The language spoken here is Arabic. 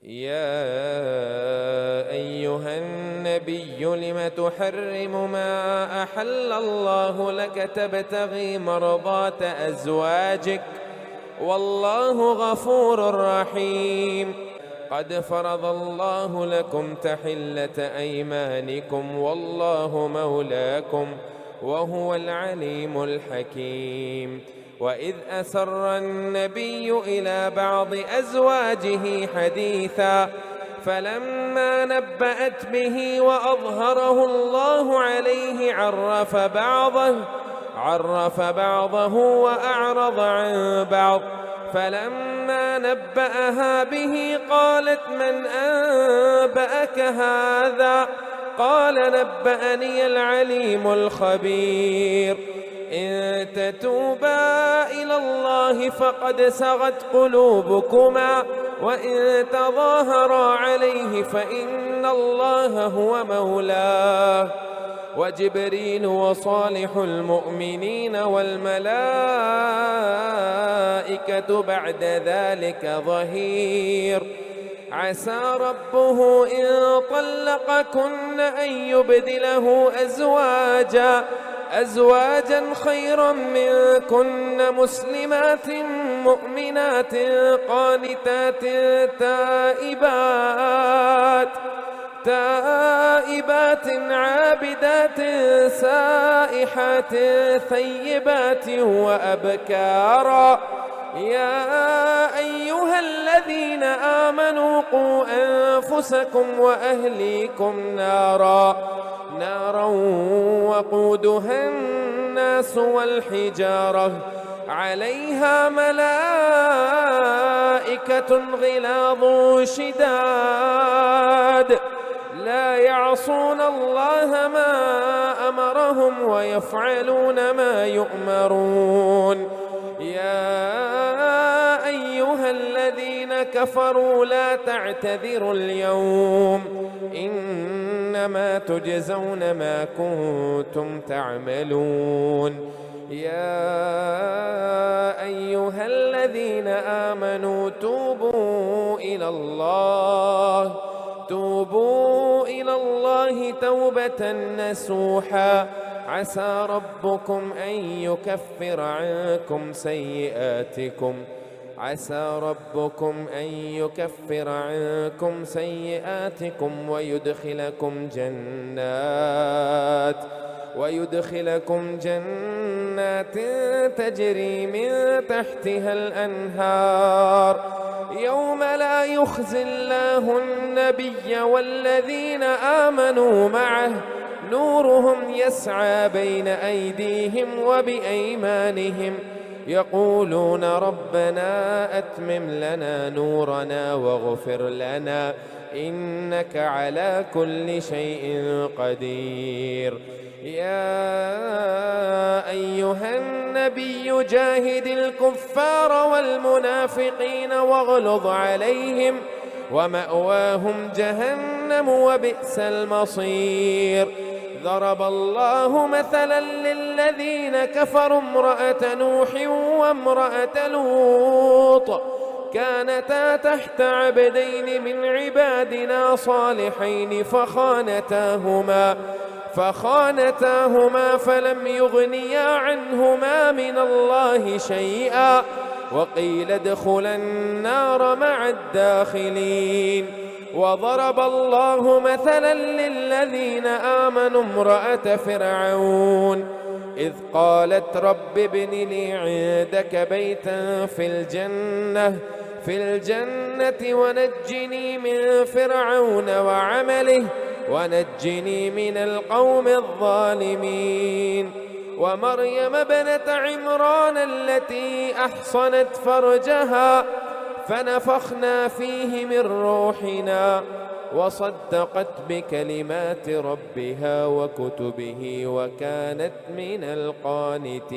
يا أيها النبي لم تحرم ما أحل الله لك تبتغي مرضات أزواجك والله غفور رحيم. قد فرض الله لكم تحلة أيمانكم والله مولاكم وهو العليم الحكيم. وإذ أسر النبي إلى بعض أزواجه حديثا فلما نبأت به وأظهره الله عليه عرف بعضه وأعرض عن بعض. فلما نبأها به قالت من أنبأك هذا؟ قال نبأني العليم الخبير. إن تتوبا إلى الله فقد سغت قلوبكما وإن تظاهرا عليه فإن الله هو مولاه وجبريل وصالح المؤمنين والملائكة بعد ذلك ظهير. عسى ربه إن طلقكن أن يبدله أزواجا خيرا منكن مسلمات مؤمنات قانتات تائبات عابدات سائحات ثيبات وأبكارا. يا أيها الذين آمنوا قوا أنفسكم وأهليكم نارا وقودها الناس والحجارة عليها ملائكة غلاظ شداد لا يعصون الله ما أمرهم ويفعلون ما يؤمرون. يا أيها الذين كفروا لا تعتذروا اليوم إنما تجزون ما كنتم تعملون. يا أيها الذين آمنوا توبوا إلى الله توبة نسوحا عسى ربكم أن يكفر عنكم سيئاتكم ويدخلكم جنات تجري من تحتها الأنهار يوم لا يخزي الله النبي والذين آمنوا معه نورهم يسعى بين أيديهم وبأيمانهم يقولون ربنا أتمم لنا نورنا واغفر لنا إنك على كل شيء قدير. يا أيها النبي جاهد الكفار والمنافقين واغلظ عليهم ومأواهم جهنم وبئس المصير. ضرب الله مثلا للذين كفروا امرأة نوح وامرأة لوط كانتا تحت عبدين من عبادنا صالحين فخانتاهما فلم يغنيا عنهما من الله شيئا وقيل ادخلا النار مع الداخلين. وضرب الله مثلا للذين آمنوا امرأة فرعون إذ قالت رب ابن لي عندك بيتا في الجنة ونجني من فرعون وعمله ونجني من القوم الظالمين. ومريم ابنة عمران التي أحصنت فرجها فنفخنا فيه من روحنا وصدقت بكلمات ربها وكتبه وكانت من القانتين.